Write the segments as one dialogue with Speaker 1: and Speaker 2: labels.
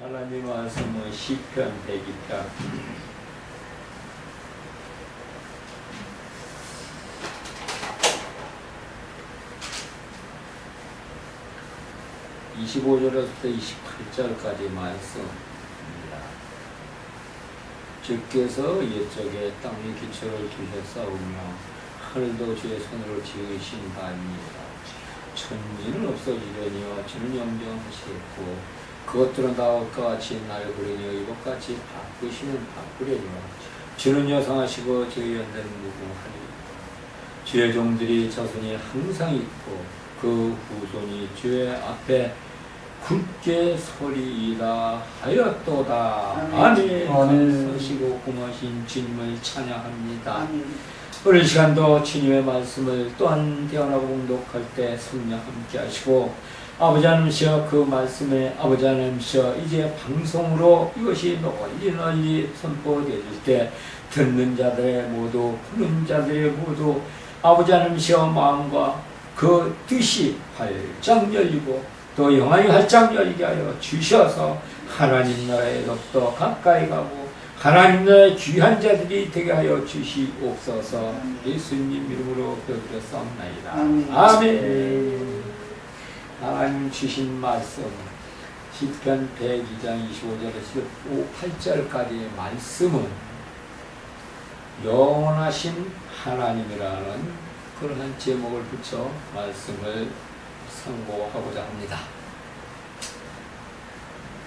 Speaker 1: 하나님 말씀은 시편 102편 25절에서부터 28절까지 말씀입니다. 주께서 옛적에 땅의 기초를 두셨사오며 하늘도 주의 손으로 지으신 바입니다. 천지는 없어지려니와 주는 영정하시겠고 그것들은 다 옷과 같이 낡으려니와 이것같이 바꾸시면 바꾸려니와 주는 여성하시고 주의 연대는 무궁하리이다. 주의 종들이 자손이 항상 있고 그 후손이 주의 앞에 굳게 서리이다 하였도다. 아멘. 선하시고 고마신 주님을 찬양합니다. 아멘. 오늘 시간도 주님의 말씀을 또한 대언하고 공독할 때 성령 함께 하시고 아버지 하나님이시여 그 말씀에 아버지 하나님이시여 이제 방송으로 이것이 널리 선포되어질 때 듣는 자들의 모두 보는 자들의 모두 아버지 하나님이시여 마음과 그 뜻이 활짝 열리고 또 영안이 활짝 열리게 하여 주셔서 하나님 나라에 더욱더 가까이 가고 하나님 나라의 귀한 자들이 되게 하여 주시옵소서. 예수님 이름으로 기도드렸사옵나이다. 아멘. 하나님 주신 말씀 시편 102장 25절에서 8절까지의 말씀은 영원하신 하나님이라는 그러한 제목을 붙여 말씀을 선고하고자 합니다.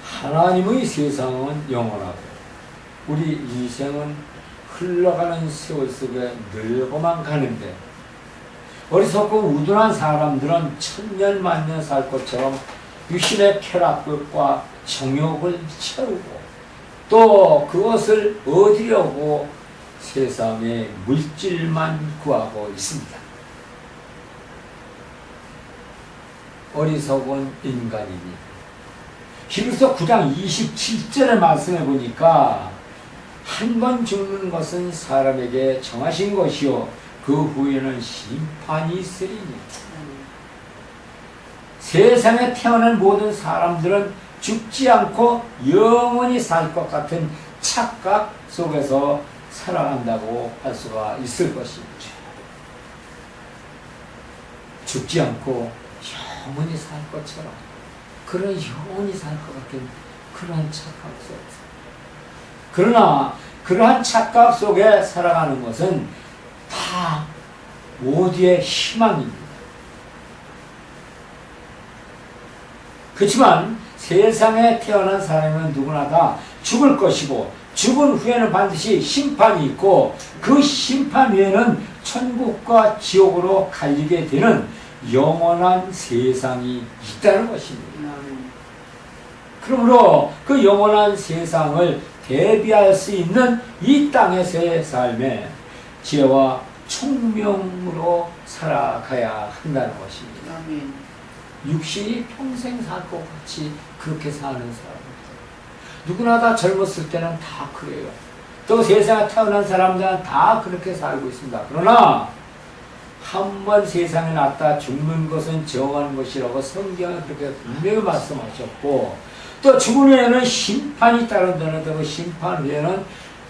Speaker 1: 하나님의 세상은 영원하고 우리 인생은 흘러가는 세월 속에 늙어만 가는데 어리석고 우둔한 사람들은 천년 만년 살 것처럼 육신의 쾌락과 정욕을 채우고 또 그것을 얻으려고 세상의 물질만 구하고 있습니다. 어리석은 인간입니다. 히브리서 9장 27절의 말씀해 보니까 한 번 죽는 것은 사람에게 정하신 것이요 그 후에는 심판이 있으리니. 세상에 태어난 모든 사람들은 죽지 않고 영원히 살 것 같은 착각 속에서 살아간다고 할 수가 있을 것입니다. 죽지 않고 영원히 살 것처럼 그런 영원히 살 것 같은 그러한 착각 속에서. 그러나 그러한 착각 속에 살아가는 것은 다 모두의 희망입니다. 그렇지만 세상에 태어난 사람은 누구나 다 죽을 것이고 죽은 후에는 반드시 심판이 있고 그 심판 후에는 천국과 지옥으로 갈리게 되는 영원한 세상이 있다는 것입니다. 그러므로 그 영원한 세상을 대비할 수 있는 이 땅에서의 삶에 지혜와 총명으로 살아가야 한다는 것입니다. 아멘. 육신이 평생 살 것 같이 그렇게 사는 사람입니다. 누구나 다 젊었을 때는 다 그래요. 또 세상에 태어난 사람들은 다 그렇게 살고 있습니다. 그러나 한 번 세상에 났다 죽는 것은 정한 것이라고 성경은 그렇게 분명히 말씀하셨고 또 죽은 후에는 심판이 따른다는 그 심판 후에는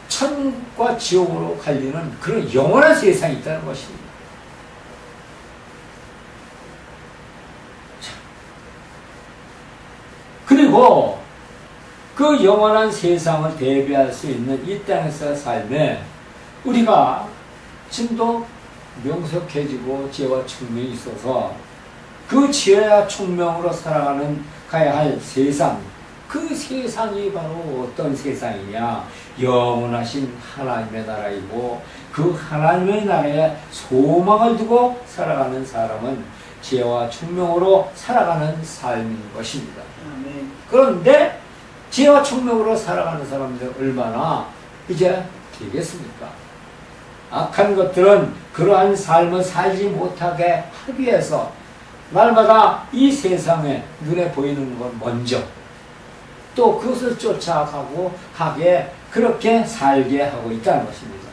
Speaker 1: 천국과 지옥으로 갈리는 그런 영원한 세상이 있다는 것입니다. 자, 그리고 그 영원한 세상을 대비할 수 있는 이 땅에서 삶에 우리가 지금도 명석해지고 지혜와 총명이 있어서 그 지혜와 총명으로 살아가는 가야 할 세상, 그 세상이 바로 어떤 세상이냐? 영원하신 하나님의 나라이고 그 하나님의 나라에 소망을 두고 살아가는 사람은 지혜와 총명으로 살아가는 삶인 것입니다. 그런데 지혜와 총명으로 살아가는 사람들 얼마나 이제 되겠습니까? 악한 것들은 그러한 삶을 살지 못하게 하기 위해서 날마다 이 세상에 눈에 보이는 것 먼저 또 그것을 쫓아가고 하게 그렇게 살게 하고 있다는 것입니다.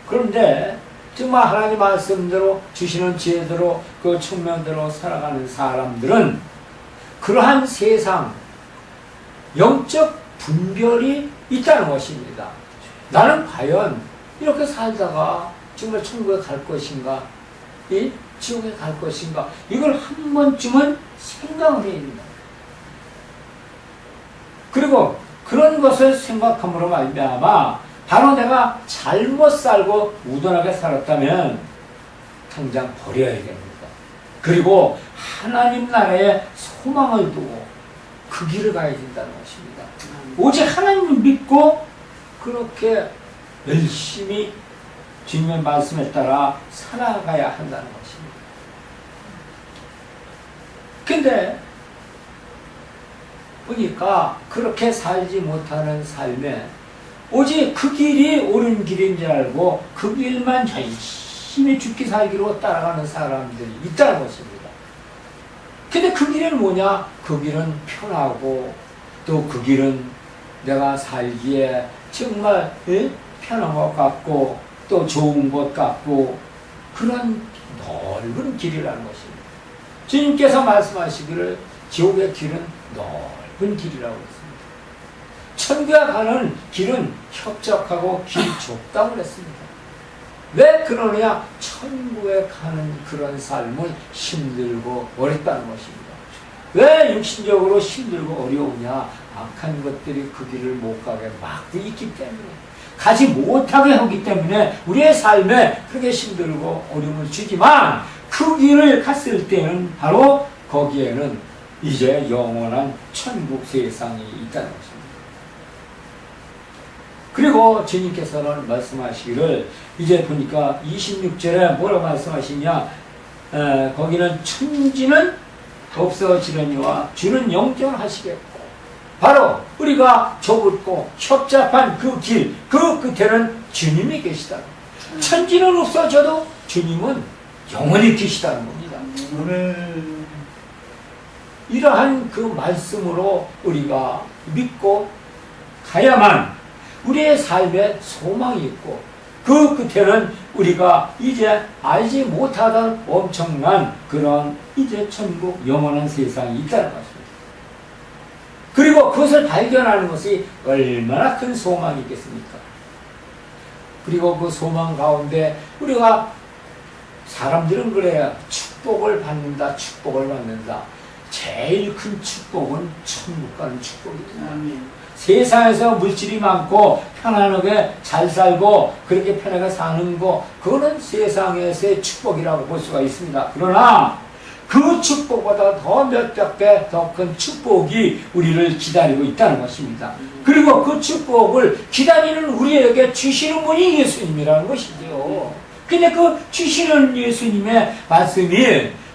Speaker 1: 그런데 정말 하나님 말씀대로 주시는 지혜대로 그 총명대로 살아가는 사람들은 그러한 세상 영적 분별이 있다는 것입니다. 나는 과연 이렇게 살다가 정말 천국에 갈 것인가, 이 지옥에 갈 것인가, 이걸 한 번쯤은 생각을 해야 된다. 그리고 그런 것을 생각함으로 말미암아 바로 내가 잘못 살고 우둔하게 살았다면 당장 버려야 됩니다. 그리고 하나님 나라에 소망을 두고 그 길을 가야 된다는 것입니다. 오직 하나님을 믿고 그렇게 열심히 주님의 말씀에 따라 살아가야 한다는 것입니다. 근데 보니까 그렇게 살지 못하는 삶에 오직 그 길이 옳은 길인 줄 알고 그 길만 열심히 죽기 살기로 따라가는 사람들이 있다는 것입니다. 근데 그 길은 뭐냐? 그 길은 편하고 또 그 길은 내가 살기에 정말 편한 것 같고 또 좋은 것 같고 그런 넓은 길이라는 것입니다. 주님께서 말씀하시기를 지옥의 길은 넓은 길이라고 했습니다. 천국에 가는 길은 협착하고 길이 좁다고 그랬습니다. 왜 그러느냐? 천국에 가는 그런 삶은 힘들고 어렵다는 것입니다. 왜 육신적으로 힘들고 어려우냐? 악한 것들이 그 길을 못 가게 막고 있기 때문에, 가지 못하게 하기 때문에 우리의 삶에 그렇게 힘들고 어려움을 주지만 그 길을 갔을 때는 바로 거기에는 이제 영원한 천국 세상이 있다는 것입니다. 그리고 주님께서는 말씀하시기를 이제 보니까 26절에 뭐라고 말씀하시냐, 거기는 천지는 없어지려니와 주는 영존하시겠고, 바로 우리가 좁고 협잡한 그 길, 그 끝에는 주님이 계시다. 천지는 없어져도 주님은 영원히 계시다는 겁니다. 이러한 그 말씀으로 우리가 믿고 가야만 우리의 삶에 소망이 있고, 그 끝에는 우리가 이제 알지 못하던 엄청난 그런 이제 천국 영원한 세상이 있다는 것입니다. 그리고 그것을 발견하는 것이 얼마나 큰 소망이 있겠습니까? 그리고 그 소망 가운데 우리가 사람들은 그래요. 축복을 받는다, 축복을 받는다. 제일 큰 축복은 천국 가는 축복이죠. 세상에서 물질이 많고 편안하게 잘 살고 그렇게 편하게 사는 거, 그거는 세상에서의 축복이라고 볼 수가 있습니다. 그러나 그 축복보다 더 몇백 배 더 큰 축복이 우리를 기다리고 있다는 것입니다. 그리고 그 축복을 기다리는 우리에게 주시는 분이 예수님이라는 것이죠. 근데 그 주시는 예수님의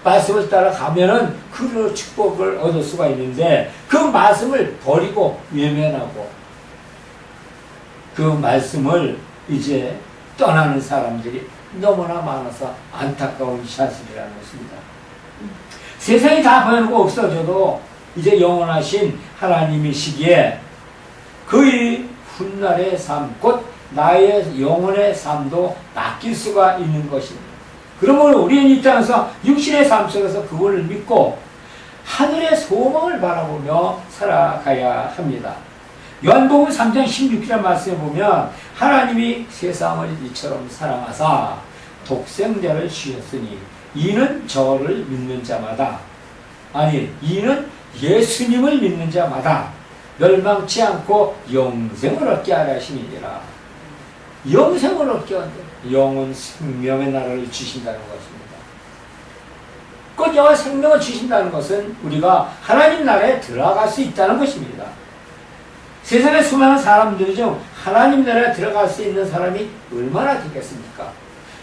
Speaker 1: 말씀을 따라가면은 그 축복을 얻을 수가 있는데, 그 말씀을 버리고 외면하고 그 말씀을 이제 떠나는 사람들이 너무나 많아서 안타까운 사실이라는 것입니다. 세상이 다 변하고 없어져도 이제 영원하신 하나님이시기에 그의 훗날의 삶, 곧 나의 영혼의 삶도 바뀔 수가 있는 것입니다. 그러므로 우리는 이 땅에서 육신의 삶 속에서 그분을 믿고 하늘의 소망을 바라보며 살아가야 합니다. 요한복음 3장 16절 말씀에 보면 하나님이 세상을 이처럼 사랑하사 독생자를 주셨으니 이는 저를 믿는 자마다, 이는 예수님을 믿는 자마다 멸망치 않고 영생을 얻게 하려 하심이니라. 영생을 얻게 한다. 영은 생명의 나라를 주신다는 것입니다. 그 영원 생명을 주신다는 것은 우리가 하나님 나라에 들어갈 수 있다는 것입니다. 세상에 수많은 사람들이 좀 하나님 나라에 들어갈 수 있는 사람이 얼마나 되겠습니까?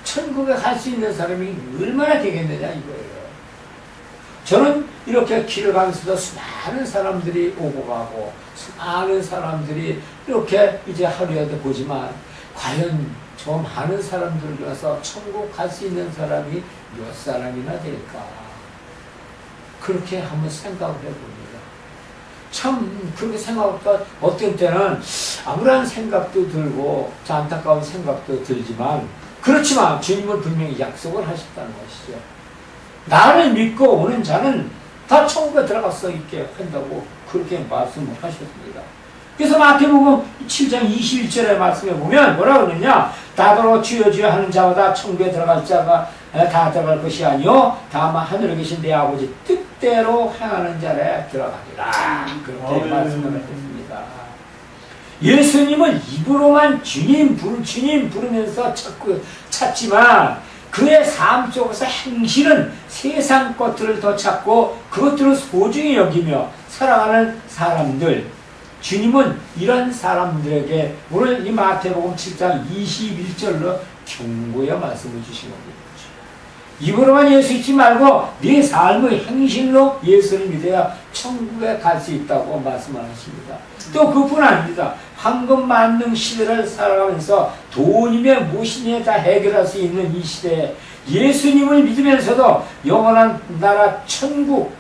Speaker 1: 천국에 갈 수 있는 사람이 얼마나 되겠느냐 이거예요. 저는 이렇게 길을 가면서도 수많은 사람들이 오고 가고 수많은 사람들이 이렇게 이제 하루에도 보지만 과연 저 많은 사람들 중에서 천국 갈 수 있는 사람이 몇 사람이나 될까? 그렇게 한번 생각을 해봅니다. 참 그렇게 생각하니까 어떤 때는 아무런 생각도 들고 안타까운 생각도 들지만, 그렇지만 주님은 분명히 약속을 하셨다는 것이죠. 나를 믿고 오는 자는 다 천국에 들어가서 있게 한다고 그렇게 말씀을 하셨습니다. 그래서 마태복음 7장 21절의 말씀에 보면 뭐라 그러느냐, 다더러 주여 주여 하는 자마다 천국에 들어갈 자가 다 들어갈 것이 아니요 다만 하늘에 계신 내 아버지 뜻대로 행하는 자에 들어가리라. 그렇게 말씀을 했습니다. 예수님을 입으로만 주님 부르면서 찾지만 그의 삶 속에서 행실은 세상 것들을 더 찾고 그것들을 소중히 여기며 살아가는 사람들, 주님은 이런 사람들에게 오늘 이 마태복음 7장 21절로 경고의 말씀을 주신 겁니다. 입으로만 예수 잊지 말고 네 삶의 행실로 예수를 믿어야 천국에 갈 수 있다고 말씀을 하십니다. 또 그뿐 아닙니다. 황금 만능 시대를 살아가면서 돈이며 무엇이며 다 해결할 수 있는 이 시대에 예수님을 믿으면서도 영원한 나라 천국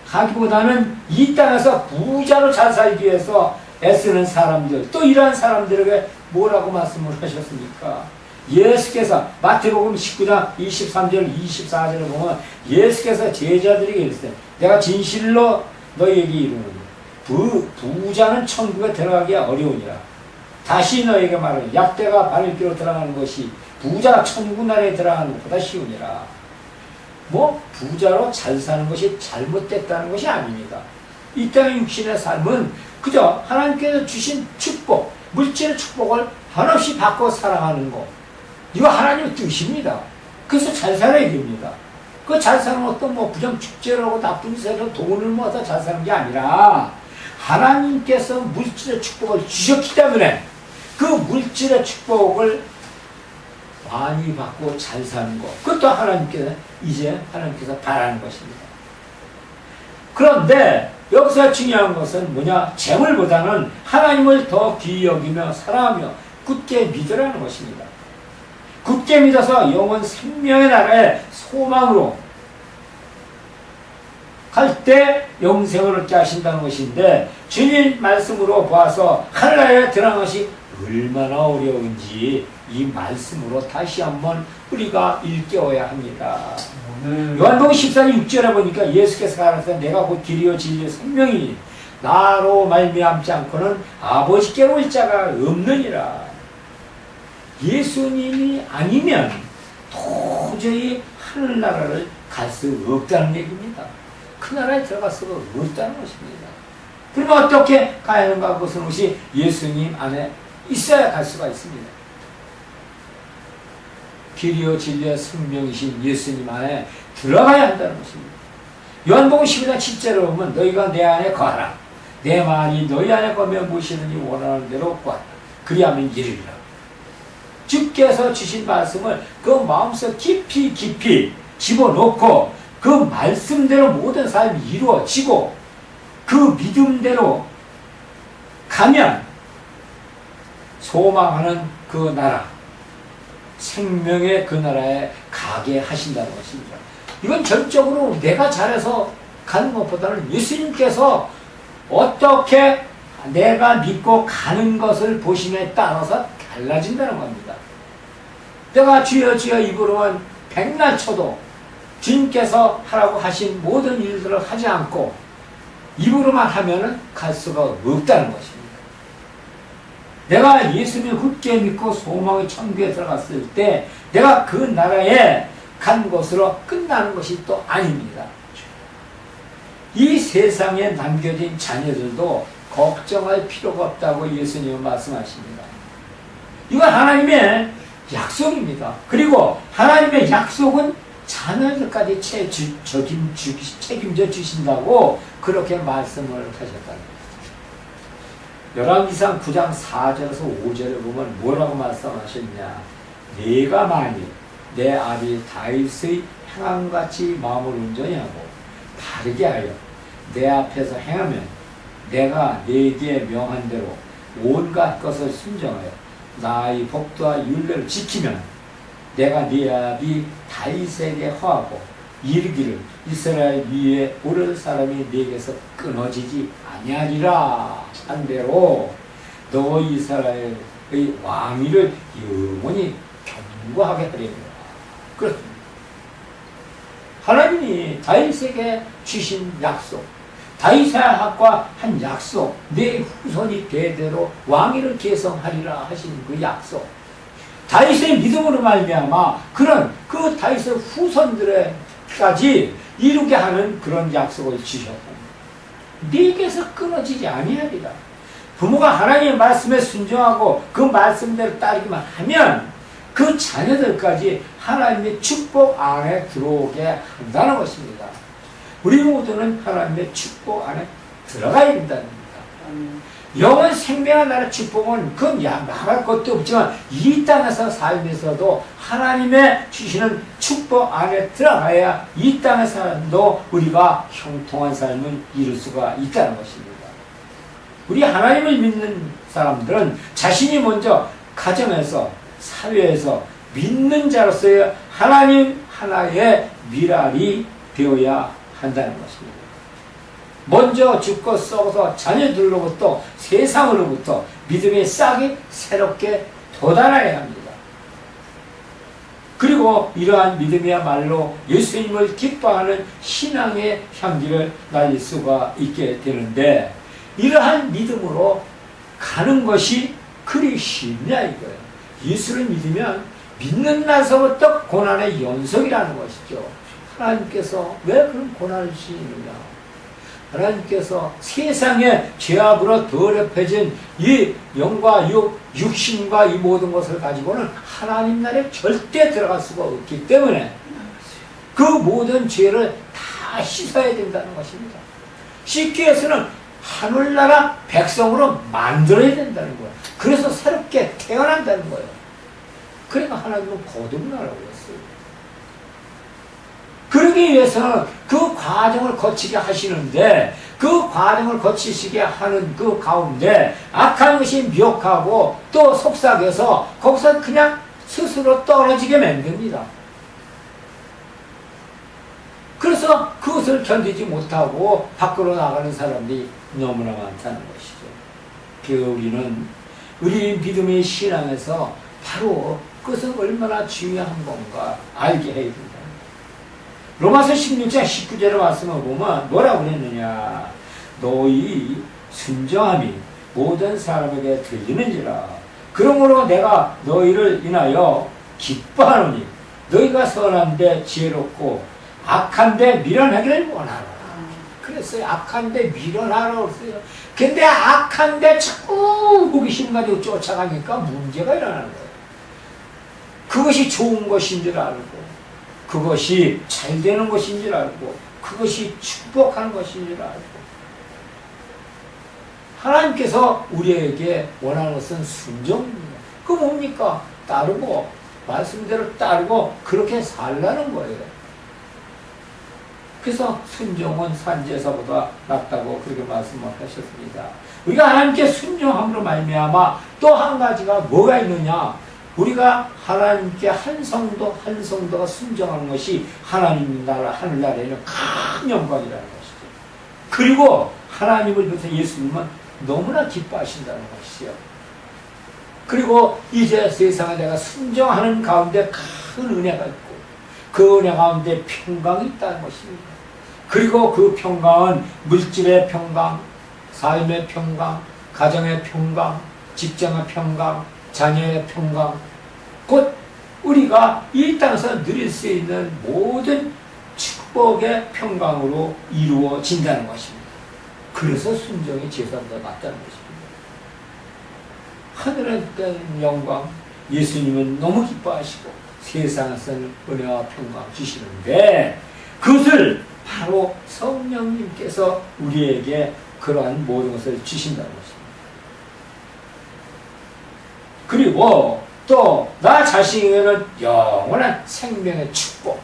Speaker 1: 가기보다는 이 땅에서 부자로 잘 살기 위해서 애쓰는 사람들, 또 이러한 사람들에게 뭐라고 말씀을 하셨습니까? 예수께서 마태복음 19장 23절 24절을 보면 예수께서 제자들에게 이르시되 내가 진실로 너희에게 이르노니 부자는 천국에 들어가기 어려우니라. 다시 너희에게 말하노니 약대가 바늘기로 들어가는 것이 부자가 천국 나라에 들어가는 것보다 쉬우니라. 뭐 부자로 잘 사는 것이 잘못됐다는 것이 아닙니다. 이 땅의 육신의 삶은 그저 하나님께서 주신 축복, 물질의 축복을 한없이 받고 살아가는 것, 이거 하나님의 뜻입니다. 그래서 잘 살아야 됩니다. 그 잘 사는 것도 뭐 부정축제라고 나쁜 짓으로 돈을 모아서 잘 사는 게 아니라 하나님께서 물질의 축복을 주셨기 때문에 그 물질의 축복을 많이 받고 잘 사는 것, 그것도 하나님께서 바라는 것입니다. 그런데 여기서 중요한 것은 뭐냐? 재물보다는 하나님을 더 귀히 여기며 사랑하며 굳게 믿으라는 것입니다. 굳게 믿어서 영원 생명의 나라에 소망으로 갈 때 영생을 얻게 하신다는 것인데, 주님 말씀으로 봐서 하늘나라에 들어가는 것이 얼마나 어려운지 이 말씀으로 다시 한번 우리가 일깨워야 합니다. 요한복음 14장 6절에 보니까 예수께서 가라사대 내가 곧 길이요 진리요 생명이니 나로 말미암지 않고는 아버지께로 올 자가 없느니라. 예수님이 아니면 도저히 하늘나라를 갈 수 없다는 얘기입니다. 그 나라에 들어갈 수가 없다는 것입니다. 그러면 어떻게 가야 하는가? 그것은 혹시 예수님 안에 있어야 갈 수가 있습니다. 길이요 진리요 생명이신 예수님 안에 들어가야 한다는 것입니다. 요한복음 12장 7절에 보면 너희가 내 안에 거하라. 내 말이 너희 안에 거하면 무엇이든지 원하는 대로 구하라. 그리하면 이르리라. 주께서 주신 말씀을 그 마음속 깊이 집어넣고 그 말씀대로 모든 삶이 이루어지고 그 믿음대로 가면 소망하는 그 나라, 생명의 그 나라에 가게 하신다는 것입니다. 이건 전적으로 내가 잘해서 가는 것보다는 예수님께서 어떻게 내가 믿고 가는 것을 보심에 따라서 달라진다는 겁니다. 내가 주여 주여 입으로만 백날 쳐도 주님께서 하라고 하신 모든 일들을 하지 않고 입으로만 하면은 갈 수가 없다는 것입니다. 내가 예수님을 굳게 믿고 소망의 천국에 들어갔을 때 내가 그 나라에 간 것으로 끝나는 것이 또 아닙니다. 이 세상에 남겨진 자녀들도 걱정할 필요가 없다고 예수님은 말씀하십니다. 이건 하나님의 약속입니다. 그리고 하나님의 약속은 자녀들까지 책임져 주신다고 그렇게 말씀을 하셨다는 것입니다. 열왕기상 9장 4절에서 5절에 보면 뭐라고 말씀하셨냐? 내가 만일 내 아비 다윗의 행함같이 마음을 온전히 하고 바르게 하여 내 앞에서 행하면 내가 네게 명한 대로 온갖 것을 순종하여 나의 법도와 율례를 지키면 내가 네 아비 다윗에게 허하고 이르기를 이스라엘 위에 오를 사람이 네게서 끊어지지 아니하리라 한 대로 너 이스라엘의 왕위를 영원히 견고하게 하리라. 그렇습니다. 하나님이 다윗에게 주신 약속, 다윗과 한 약속, 내 후손이 대대로 왕위를 계승하리라 하신 그 약속, 다윗의 믿음으로 말미암아 그런 그 다윗의 후손들에까지 이루게 하는 그런 약속을 주셨고, 네게서 끊어지지 아니하리라. 부모가 하나님의 말씀에 순종하고 그 말씀대로 따르기만 하면 그 자녀들까지 하나님의 축복 안에 들어오게 한다는 것입니다. 우리 모두는 하나님의 축복 안에 들어가야 된다는 겁니다. 영원 생명의 나라의 축복은 그건 말할 것도 없지만 이 땅에서 살면서도 하나님의 주시는 축복 안에 들어가야 이 땅의 삶도 우리가 형통한 삶을 이룰 수가 있다는 것입니다. 우리 하나님을 믿는 사람들은 자신이 먼저 가정에서 사회에서 믿는 자로서의 하나님 하나의 미랄이 되어야 한다는 것입니다. 먼저 죽고 썩어서 자녀들로부터 세상으로부터 믿음의 싹이 새롭게 돋아나야 합니다. 그리고 이러한 믿음이야말로 예수님을 기뻐하는 신앙의 향기를 날릴 수가 있게 되는데, 이러한 믿음으로 가는 것이 그리 쉽냐 이거예요. 예수를 믿으면 믿는 날서부터 고난의 연속이라는 것이죠. 하나님께서 왜 그런 고난을 주시느냐? 하나님께서 세상에 죄악으로 더럽혀진 이 영과 육신과 이 모든 것을 가지고는 하나님 나라에 절대 들어갈 수가 없기 때문에 그 모든 죄를 다 씻어야 된다는 것입니다. 씻기 위해서는 하늘나라 백성으로 만들어야 된다는 거예요. 그래서 새롭게 태어난다는 거예요. 그러니까 하나님은 거듭나라고 했어요. 그러기 위해서는 그 과정을 거치게 하시는데, 그 과정을 거치시게 하는 그 가운데 악한 것이 미혹하고 또 속삭여서 거기서 그냥 스스로 떨어지게 만듭니다. 그래서 그것을 견디지 못하고 밖으로 나가는 사람들이 너무나 많다는 것이죠. 그래서 우리는 우리 믿음의 신앙에서 바로 그것은 얼마나 중요한 건가 알게 해야 된다. 로마서 16장 19절의 말씀을 보면 뭐라고 그랬느냐? 너희 순종함이 모든 사람에게 들리는지라. 그러므로 내가 너희를 인하여 기뻐하노니 너희가 선한데 지혜롭고 악한데 미련하기를 원하노라. 그랬어요. 악한데 미련하라고 그랬어요. 근데 악한데 자꾸 호기심 가지고 쫓아가니까 문제가 일어나는 거예요. 그것이 좋은 것인 줄 알고, 그것이 잘 되는 것인 줄 알고, 그것이 축복하는 것인 줄 알고, 하나님께서 우리에게 원하는 것은 순종입니다. 그 뭡니까? 따르고, 말씀대로 따르고 그렇게 살라는 거예요. 그래서 순종은 산제사보다 낫다고 그렇게 말씀을 하셨습니다. 우리가 하나님께 순종함으로 말미암아 또 한 가지가 뭐가 있느냐? 우리가 하나님께 한 성도가 순종하는 것이 하나님 나라 하늘나라에는 큰 영광이라는 것이죠. 그리고 하나님을 비롯해 예수님은 너무나 기뻐하신다는 것이죠. 그리고 이제 세상에 내가 순종하는 가운데 큰 은혜가 있고 그 은혜 가운데 평강이 있다는 것입니다. 그리고 그 평강은 물질의 평강, 삶의 평강, 가정의 평강, 직장의 평강, 자녀의 평강, 곧 우리가 이 땅에서 누릴 수 있는 모든 축복의 평강으로 이루어진다는 것입니다. 그래서 순종이 제사보다 낫다는 것입니다. 하늘의 영광, 예수님은 너무 기뻐하시고 세상에서는 은혜와 평강 주시는데 그것을 바로 성령님께서 우리에게 그러한 모든 것을 주신다는 것입니다. 그리고 또 나 자신에게는 영원한 생명의 축복,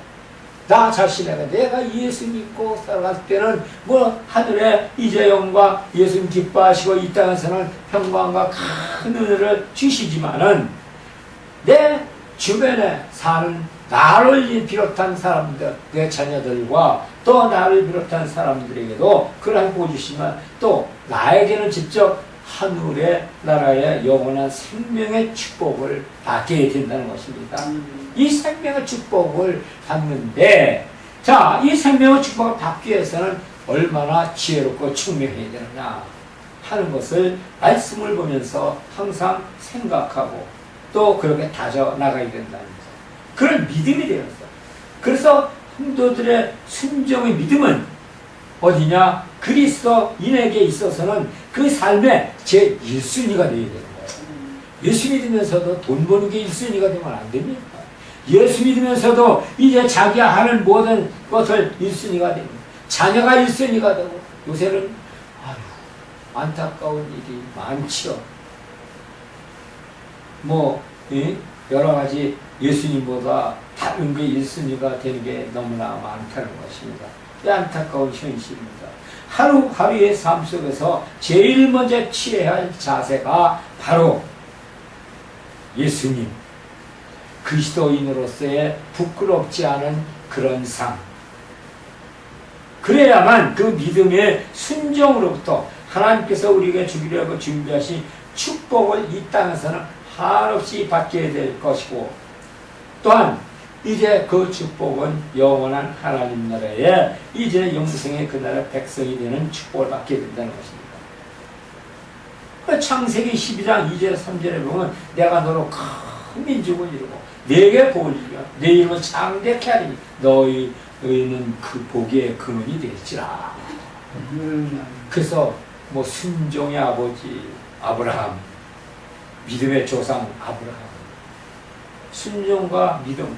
Speaker 1: 나 자신에게 내가 예수 믿고 살아갈 때는 뭐 하늘의 이제 영광, 예수님 기뻐하시고 이 땅에서는 평강과 큰 은혜를 주시지만은 내 주변에 사는 나를 비롯한 사람들, 내 자녀들과 또 나를 비롯한 사람들에게도 그러한 복 주시면 또 나에게는 직접 하늘의 나라의 영원한 생명의 축복을 받게 된다는 것입니다. 이 생명의 축복을 받는데 자, 이 생명의 축복을 받기 위해서는 얼마나 지혜롭고 총명해야 되느냐 하는 것을 말씀을 보면서 항상 생각하고 또 그렇게 다져 나가야 된다는 거죠. 그런 믿음이 되었어. 그래서 성도들의 순종의 믿음은 어디냐? 그리스도인에게 있어서는 그 삶의 제1순위가 되어야 되는 거예요. 예수 믿으면서도 돈 버는 게 1순위가 되면 안 됩니다. 예수 믿으면서도 이제 자기가 하는 모든 것을 1순위가 됩니다. 자녀가 1순위가 되고 요새는 아유, 안타까운 일이 많죠. 뭐 여러 가지 예수님보다 다른 게 1순위가 되는 게 너무나 많다는 것입니다. 안타까운 현실입니다. 하루하루의 삶 속에서 제일 먼저 취해야 할 자세가 바로 예수님, 그리스도인으로서의 부끄럽지 않은 그런 삶. 그래야만 그 믿음의 순종으로부터 하나님께서 우리에게 주기로 준비하신 축복을 이 땅에서는 한없이 받게 될 것이고, 또한 이제 그 축복은 영원한 하나님 나라에 이제 영생의 그 나라 백성이 되는 축복을 받게 된다는 것입니다. 창세기 12장 2절 3절에 보면 내가 너로 큰 민족을 이루고 내게 복을 주며 내 이름을 창대케 하리니 너희는 그 복의 근원이 되겠지라. 그래서 뭐 순종의 아버지 아브라함, 믿음의 조상 아브라함, 순종과 믿음,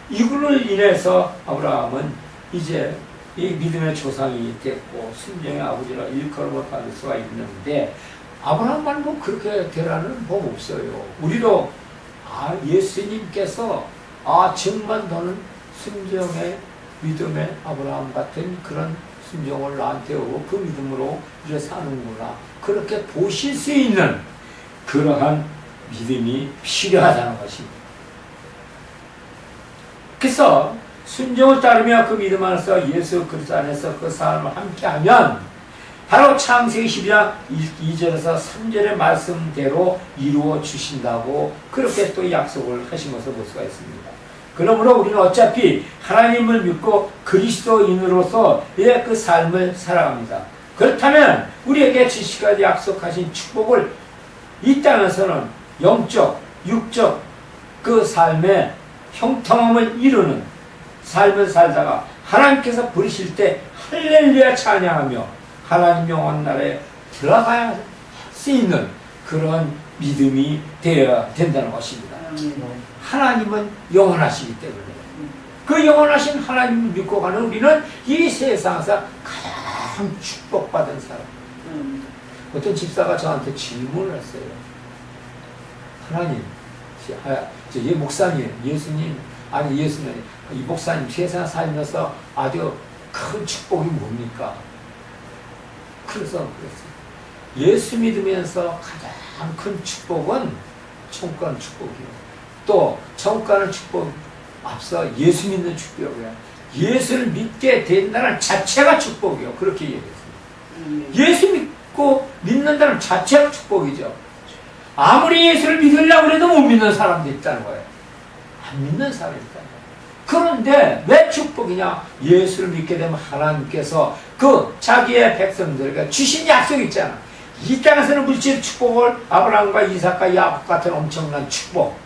Speaker 1: 이걸로 인해서 아브라함은 이제 이 믿음의 조상이 됐고 순종의 아버지라 일컬음을 받을 수가 있는데, 아브라함만 뭐 그렇게 되라는 법 없어요. 우리도 예수님께서 정말 너는 순종의 믿음의 아브라함 같은 그런 순종을 나한테 오고 그 믿음으로 이제 사는구나, 그렇게 보실 수 있는 그러한 믿음이 필요하다는 것입니다. 그래서 순종을 따르며 그 믿음 안에서 예수 그리스도 안에서 그 삶을 함께하면 바로 창세기 12장 2절에서 3절의 말씀대로 이루어 주신다고 그렇게 또 약속을 하신 것을 볼 수가 있습니다. 그러므로 우리는 어차피 하나님을 믿고 그리스도인으로서의 그 삶을 살아갑니다. 그렇다면 우리에게 지시까지 약속하신 축복을 이 땅에서는 영적, 육적 그 삶의 형통함을 이루는 삶을 살다가 하나님께서 부르실 때 할렐루야 찬양하며 하나님 영원 나라에 들어가야 할 수 있는 그런 믿음이 되어야 된다는 것입니다. 하나님은 영원하시기 때문에 그 영원하신 하나님을 믿고 가는 우리는 이 세상에서 가장 축복받은 사람. 어떤 집사가 저한테 질문을 했어요. 하나님, 이 목사님, 예수님, 이 목사님 세상 살면서 아주 큰 축복이 뭡니까? 그래서 그랬어요. 예수 믿으면서 가장 큰 축복은 천국가는 축복이요. 또 천국가는 축복 앞서 예수 믿는 축복이야. 예수를 믿게 된다는 자체가 축복이요. 그렇게 얘기했어요. 예수 믿고 믿는다는 자체가 축복이죠. 아무리 예수를 믿으려고 해도 못 믿는 사람도 있다는 거예요. 안 믿는 사람이 있다는 거예요. 그런데 왜 축복이냐? 예수를 믿게 되면 하나님께서 그 자기의 백성들에게 주신 약속이 있잖아. 이 땅에서는 물질 축복을 아브라함과 이삭과 야곱 같은 엄청난 축복,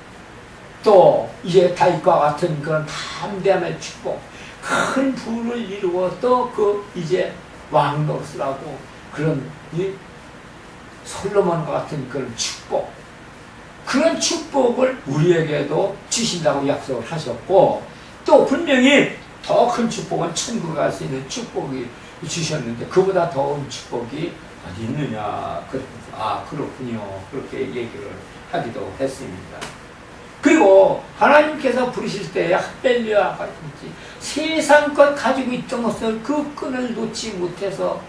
Speaker 1: 또 이제 다윗과 같은 그런 담대함의 축복, 큰 부를 이루어 또 그 이제 왕노릇을 하고 그런 솔로몬과 같은 그런 축복, 그런 축복을 우리에게도 주신다고 약속을 하셨고, 또 분명히 더 큰 축복은 천국에 갈 수 있는 축복이 주셨는데 그보다 더운 축복이 어디 있느냐. 그렇군요. 그렇게 얘기를 하기도 했습니다. 그리고 하나님께서 부르실 때에 할렐루야 같은지 세상 것 가지고 있던 것을 그 끈을 놓지 못해서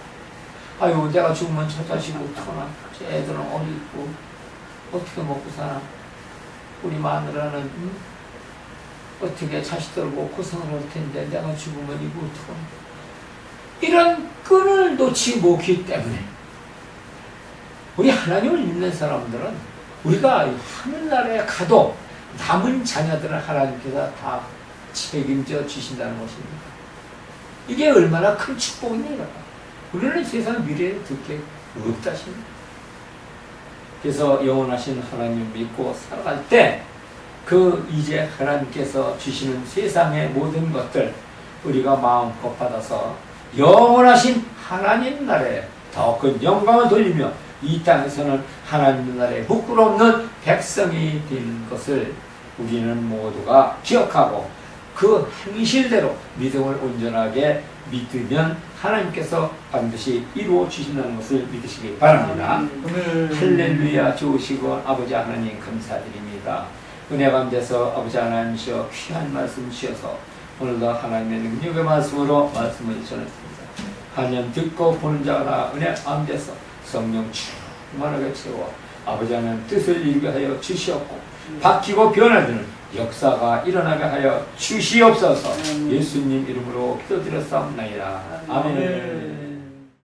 Speaker 1: 아유 내가 죽으면 저 자식이 어떡하나, 저 애들은 어디 있고 어떻게 먹고 사나, 우리 마누라는 어떻게 자식들 보고 고생을 할 텐데 내가 죽으면 이거 어떡하나, 이런 끈을 놓지 못하기 때문에 우리 하나님을 믿는 사람들은 우리가 하늘나라에 가도 남은 자녀들은 하나님께서 다 책임져 주신다는 것입니다. 이게 얼마나 큰 축복이냐. 우리는 세상 미래에 듣게 없다십니다. 그래서 영원하신 하나님 믿고 살아갈 때 이제 하나님께서 주시는 세상의 모든 것들 우리가 마음껏 받아서 영원하신 하나님 나라에 더 큰 영광을 돌리며 이 땅에서는 하나님 나라에 부끄럽는 백성이 된 것을 우리는 모두가 기억하고 그 행실대로 믿음을 온전하게 믿으면 하나님께서 반드시 이루어 주신다는 것을 믿으시기 바랍니다. 할렐루야. 좋으시고 아버지 하나님 감사드립니다. 은혜 가운데서 아버지 하나님이시여 귀한 말씀 주셔서 오늘도 하나님의 능력의 말씀으로 말씀을 전했습니다. 하나님 듣고 보는 자가 은혜 가운데서 성령 충만하게 채워 아버지 하나님 뜻을 이루게 하여 주시옵고 바뀌고 변화되는 역사가 일어나게 하여 주시옵소서. 예수님 이름으로 기도드렸사옵나이다. 아멘.